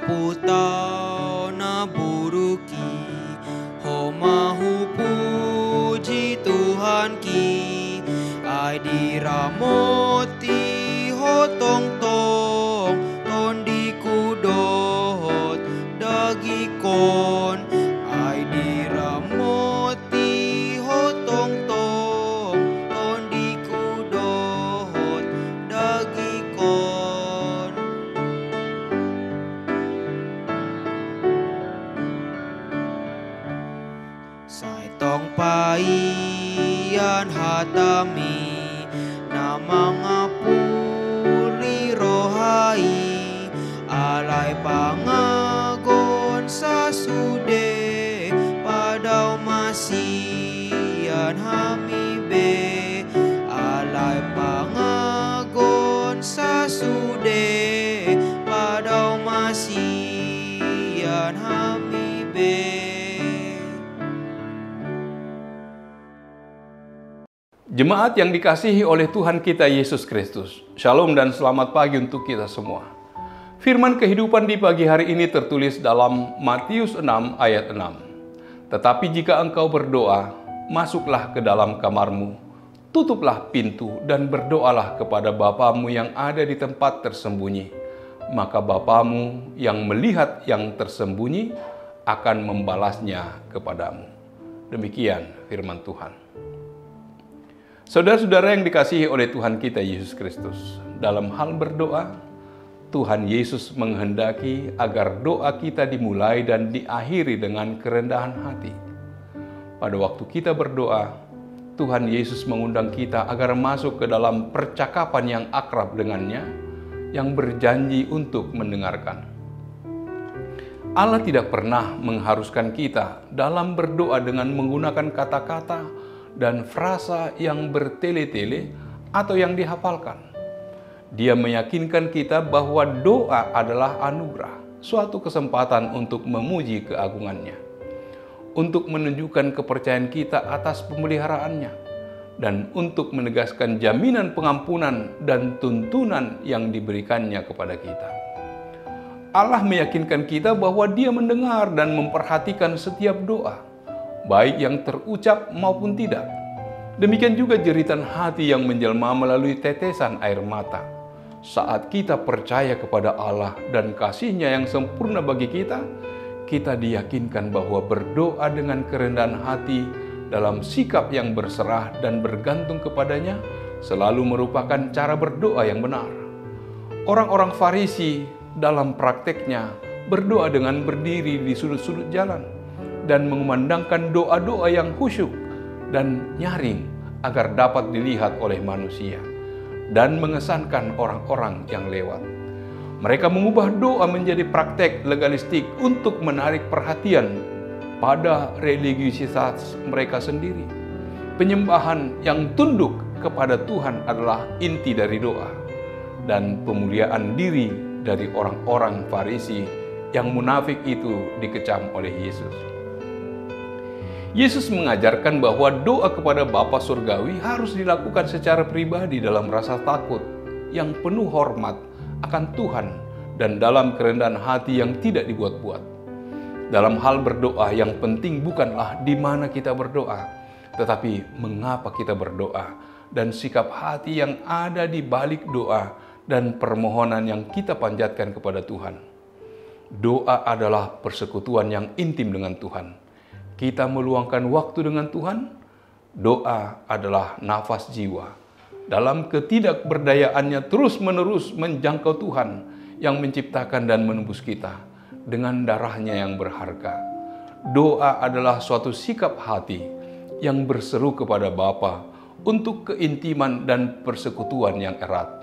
putau na buruki, ho mahu puji Tuhan ki, ai diramoti ho tong tong, ton di kudot dagi kon, ai diramoti ho tong tong, ton di kudot dagi kon. Sai tong paian hatami na mga puri rohai, alai pangagon sa sude padaw masian hamibe, alai pangagon sa sude padaw masian hamibe. Jemaat yang dikasihi oleh Tuhan kita Yesus Kristus, Shalom dan selamat pagi untuk kita semua. Firman kehidupan di pagi hari ini tertulis dalam Matius 6 ayat 6. Tetapi jika engkau berdoa, masuklah ke dalam kamarmu, tutuplah pintu dan berdoalah kepada Bapamu yang ada di tempat tersembunyi. Maka Bapamu yang melihat yang tersembunyi akan membalasnya kepadamu. Demikian firman Tuhan. Saudara-saudara yang dikasihi oleh Tuhan kita Yesus Kristus, dalam hal berdoa, Tuhan Yesus menghendaki agar doa kita dimulai dan diakhiri dengan kerendahan hati. Pada waktu kita berdoa, Tuhan Yesus mengundang kita agar masuk ke dalam percakapan yang akrab dengannya, yang berjanji untuk mendengarkan. Allah tidak pernah mengharuskan kita dalam berdoa dengan menggunakan kata-kata dan frasa yang bertele-tele atau yang dihafalkan. Dia meyakinkan kita bahwa doa adalah anugerah, suatu kesempatan untuk memuji keagungannya, untuk menunjukkan kepercayaan kita atas pemeliharaannya, dan untuk menegaskan jaminan pengampunan dan tuntunan yang diberikannya kepada kita. Allah meyakinkan kita bahwa Dia mendengar dan memperhatikan setiap doa, baik yang terucap maupun tidak. Demikian juga jeritan hati yang menjelma melalui tetesan air mata. Saat kita percaya kepada Allah dan kasih-Nya yang sempurna bagi kita, kita diyakinkan bahwa berdoa dengan kerendahan hati dalam sikap yang berserah dan bergantung kepadanya selalu merupakan cara berdoa yang benar. Orang-orang Farisi dalam prakteknya berdoa dengan berdiri di sudut-sudut jalan dan mengumandangkan doa-doa yang khusyuk dan nyaring agar dapat dilihat oleh manusia dan mengesankan orang-orang yang lewat. Mereka mengubah doa menjadi praktek legalistik untuk menarik perhatian pada religiusitas mereka sendiri. Penyembahan yang tunduk kepada Tuhan adalah inti dari doa, dan pemuliaan diri dari orang-orang Farisi yang munafik itu dikecam oleh Yesus. Yesus mengajarkan bahwa doa kepada Bapa Surgawi harus dilakukan secara pribadi dalam rasa takut yang penuh hormat akan Tuhan dan dalam kerendahan hati yang tidak dibuat-buat. Dalam hal berdoa yang penting bukanlah di mana kita berdoa, tetapi mengapa kita berdoa dan sikap hati yang ada di balik doa dan permohonan yang kita panjatkan kepada Tuhan. Doa adalah persekutuan yang intim dengan Tuhan. Kita meluangkan waktu dengan Tuhan. Doa adalah nafas jiwa. Dalam ketidakberdayaannya terus-menerus menjangkau Tuhan yang menciptakan dan menebus kita dengan darah-Nya yang berharga. Doa adalah suatu sikap hati yang berseru kepada Bapa untuk keintiman dan persekutuan yang erat.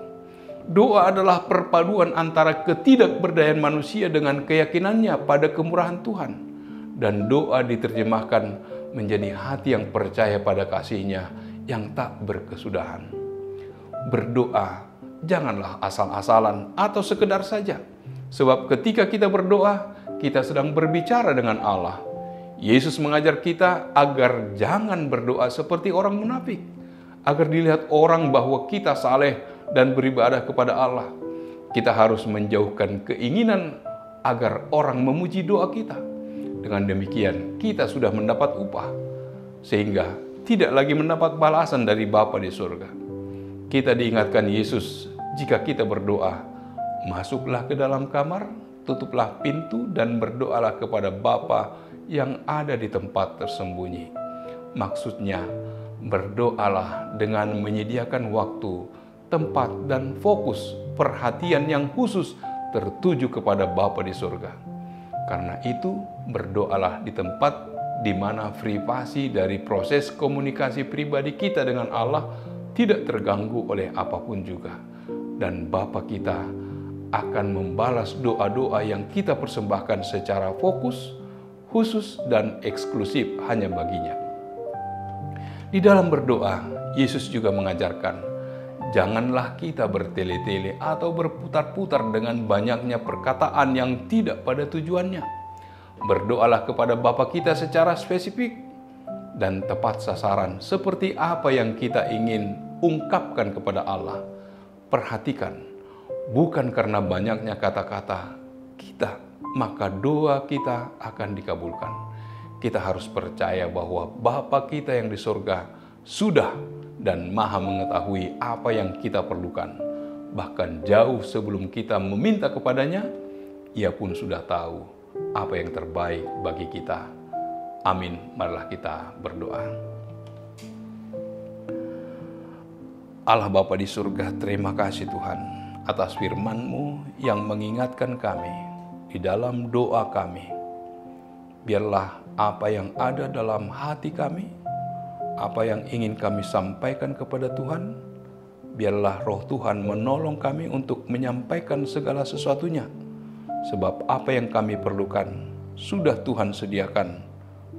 Doa adalah perpaduan antara ketidakberdayaan manusia dengan keyakinannya pada kemurahan Tuhan. Dan doa diterjemahkan menjadi hati yang percaya pada kasih-Nya yang tak berkesudahan. Berdoa janganlah asal-asalan atau sekedar saja. Sebab ketika kita berdoa, kita sedang berbicara dengan Allah. Yesus mengajar kita agar jangan berdoa seperti orang munafik, agar dilihat orang bahwa kita saleh dan beribadah kepada Allah. Kita harus menjauhkan keinginan agar orang memuji doa kita. Dengan demikian, kita sudah mendapat upah, sehingga tidak lagi mendapat balasan dari Bapa di surga. Kita diingatkan Yesus, jika kita berdoa, masuklah ke dalam kamar, tutuplah pintu, dan berdoalah kepada Bapa yang ada di tempat tersembunyi. Maksudnya, berdoalah dengan menyediakan waktu, tempat, dan fokus perhatian yang khusus tertuju kepada Bapa di surga. Karena itu, berdoalah di tempat di mana privasi dari proses komunikasi pribadi kita dengan Allah tidak terganggu oleh apapun juga. Dan Bapa kita akan membalas doa-doa yang kita persembahkan secara fokus, khusus, dan eksklusif hanya baginya. Di dalam berdoa, Yesus juga mengajarkan, janganlah kita bertele-tele atau berputar-putar dengan banyaknya perkataan yang tidak pada tujuannya. Berdoalah kepada Bapa kita secara spesifik dan tepat sasaran seperti apa yang kita ingin ungkapkan kepada Allah. Perhatikan, bukan karena banyaknya kata-kata kita, maka doa kita akan dikabulkan. Kita harus percaya bahwa Bapa kita yang di surga sudah dan maha mengetahui apa yang kita perlukan. Bahkan jauh sebelum kita meminta kepadanya, Ia pun sudah tahu apa yang terbaik bagi kita. Amin. Marilah kita berdoa. Allah Bapa di surga, terima kasih Tuhan atas firman-Mu yang mengingatkan kami di dalam doa kami. Biarlah apa yang ada dalam hati kami, apa yang ingin kami sampaikan kepada Tuhan, biarlah Roh Tuhan menolong kami untuk menyampaikan segala sesuatunya. Sebab apa yang kami perlukan sudah Tuhan sediakan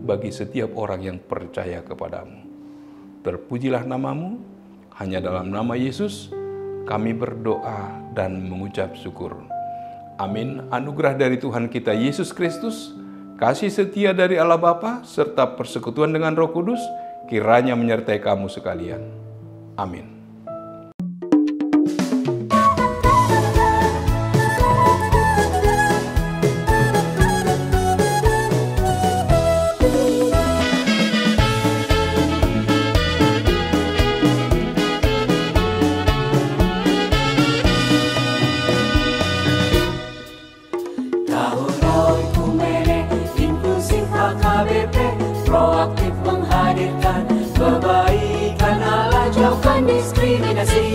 bagi setiap orang yang percaya kepadamu. Terpujilah nama-Mu, hanya dalam nama Yesus kami berdoa dan mengucap syukur. Amin. Anugerah dari Tuhan kita Yesus Kristus, kasih setia dari Allah Bapa, serta persekutuan dengan Roh Kudus, kiranya menyertai kamu sekalian. Amin. Proaktif menghadirkan kebaikan Allah, jauhkan diskriminasi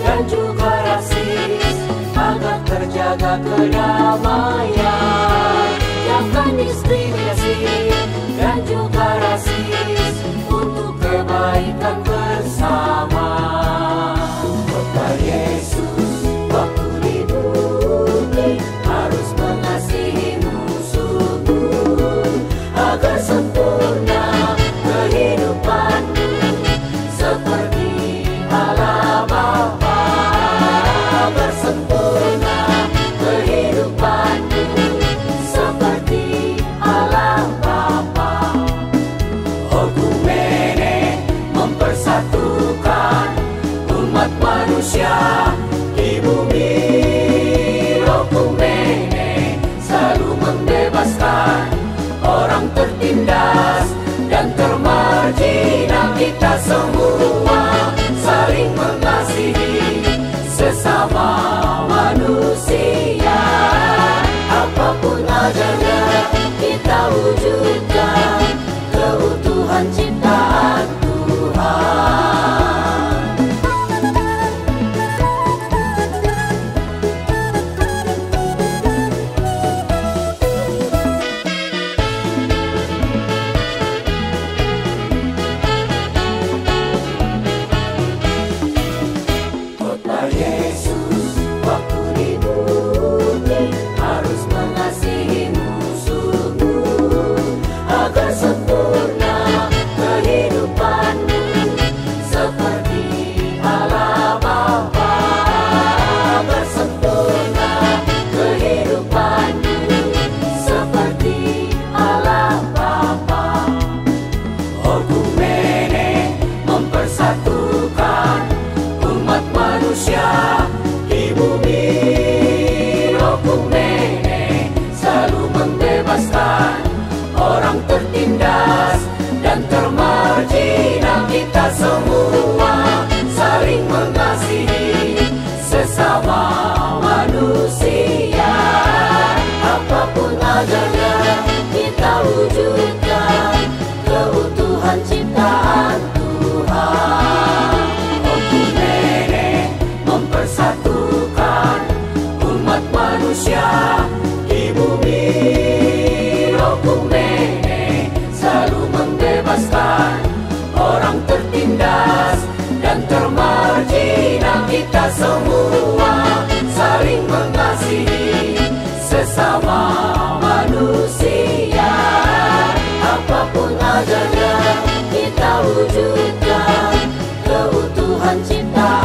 dan juga rasis, agar terjaga kedamaian. Jauhkan diskriminasi dan juga rasis untuk kebaikan bersama. Kota Yesus waktu di bumi harus mengasihi musuhmu agar sempurna kehidupanmu seperti Allah Bapa. Agar sempurna kehidupanmu seperti Allah Bapa. Okumene mempersatukan umat manusia di bumi. Okumene selalu membebaskan orang tertindas dan termarginal. Kita semua saling mengasihi sesama manusia. Apapun adanya kita wujudkan keutuhan ciptaan Tuhan. Agar semua saling mengasihi sesama manusia. Apapun adanya kita wujudkan keutuhan ciptaan Tuhan. Okumene mempersatukan umat manusia di bumi. Okumene selalu membebaskan orang tertindas dan termarginal. Kita semua saling mengasihi sesama manusia. Apapun adanya kita wujudkan keutuhan ciptaan